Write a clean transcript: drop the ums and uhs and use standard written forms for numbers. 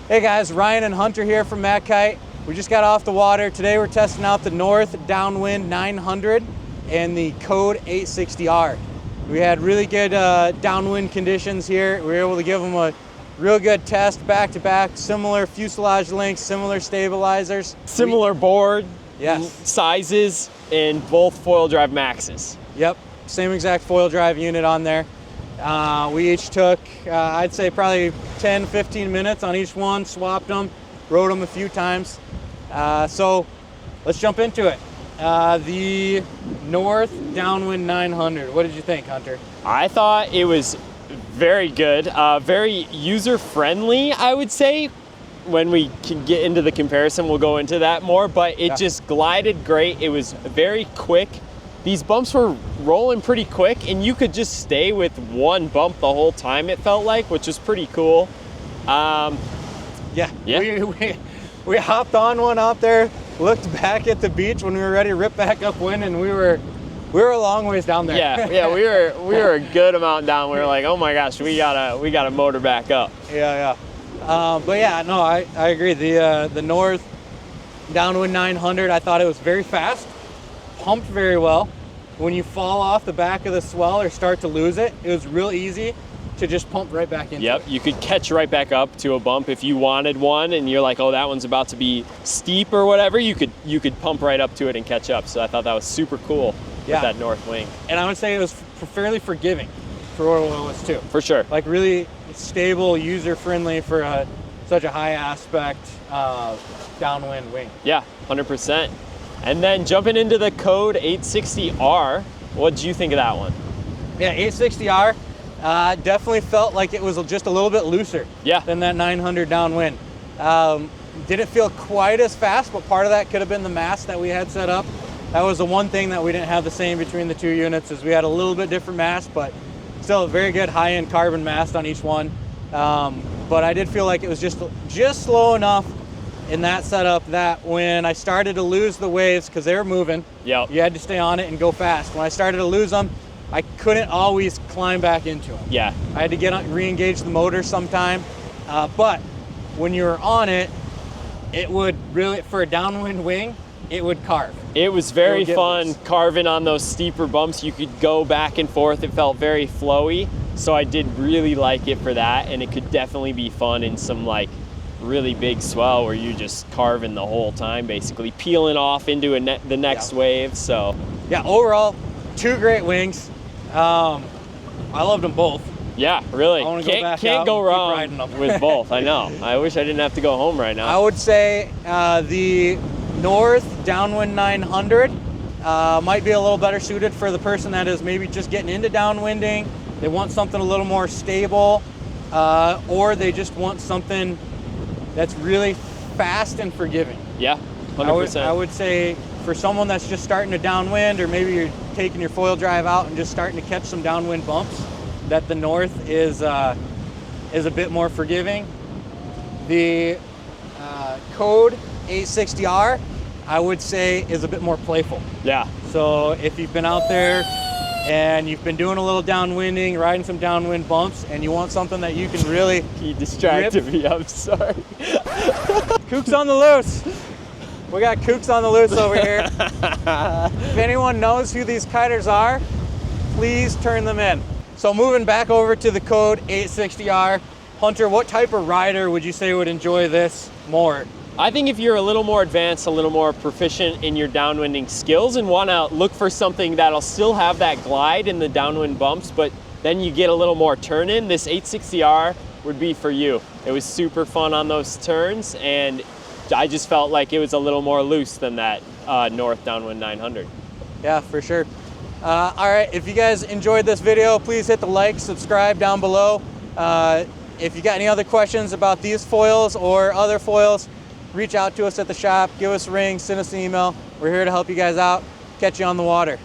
Hey guys, Ryan and Hunter here from Matt Kite. We just got off the water. Today we're testing out the North Downwind 900 and the Code 860R. We had really good downwind conditions here. We were able to give them a real good test back to back, similar fuselage lengths, similar stabilizers. Similar board, yes, sizes, and both foil drive maxes. Yep, same exact foil drive unit on there. We each took, I'd say probably 10, 15 minutes on each one, swapped them, rode them a few times. So let's jump into it. The North Downwind 900, what did you think, Hunter? I thought it was very good, very user-friendly, I would say. When we can get into the comparison, we'll go into that more, but it just glided great. It was very quick. These bumps were rolling pretty quick, and you could just stay with one bump the whole time, it felt like, which was pretty cool. Yeah. We hopped on one out there, looked back at the beach when we were ready to rip back upwind, and we were a long ways down there. Yeah, we were a good amount down. We were like, oh my gosh, we gotta motor back up. Yeah. But yeah, no, I agree. The North Downwind 900, I thought it was very fast, pumped very well. When you fall off the back of the swell or start to lose it, it was real easy to just pump right back into it. Yep, you could catch right back up to a bump if you wanted one, and you're like, oh, that one's about to be steep or whatever. You could pump right up to it and catch up. So I thought that was super cool with that North wing. And I would say it was fairly forgiving for what it was too. For sure. Like really stable, user-friendly for such a high aspect downwind wing. Yeah, 100%. And then jumping into the Code 860R, what did you think of that one? Yeah, 860R definitely felt like it was just a little bit looser than that 900 downwind. Didn't feel quite as fast, but part of that could have been the mast that we had set up. That was the one thing that we didn't have the same between the two units, is we had a little bit different mast, but still a very good high-end carbon mast on each one. But I did feel like it was just slow enough in that setup that when I started to lose the waves, because they were moving, you had to stay on it and go fast. When I started to lose them, I couldn't always climb back into them. Yeah. I had to re-engage the motor sometime. But when you were on it, it would really, for a downwind wing, it would carve. It was very fun carving on those steeper bumps. You could go back and forth. It felt very flowy. So I did really like it for that. And it could definitely be fun in some like really big swell where you just carving the whole time, basically peeling off into the next wave. So yeah, overall, two great wings. I loved them both. Yeah, really. Can't go wrong with both. I know. I wish I didn't have to go home right now. I would say the North Downwind 900 might be a little better suited for the person that is maybe just getting into downwinding. They want something a little more stable, or they just want something that's really fast and forgiving. Yeah, 100%. I would say for someone that's just starting to downwind, or maybe you're taking your foil drive out and just starting to catch some downwind bumps, that the North is a bit more forgiving. The Code 860R, I would say, is a bit more playful. Yeah. So if you've been out there and you've been doing a little downwinding, riding some downwind bumps, and you want something that you can really... He distracted me, I'm sorry. Kooks on the loose. We got kooks on the loose over here. If anyone knows who these kiters are, please turn them in. So moving back over to the Code 860R, Hunter, what type of rider would you say would enjoy this more? I think if you're a little more advanced, a little more proficient in your downwinding skills and want to look for something that'll still have that glide in the downwind bumps, but then you get a little more turn in, this 860R would be for you. It was super fun on those turns, and I just felt like it was a little more loose than that North Downwind 900. Yeah, for sure. All right, if you guys enjoyed this video, please hit the like, subscribe down below. If you got any other questions about these foils or other foils, reach out to us at the shop, give us a ring, send us an email. We're here to help you guys out. Catch you on the water.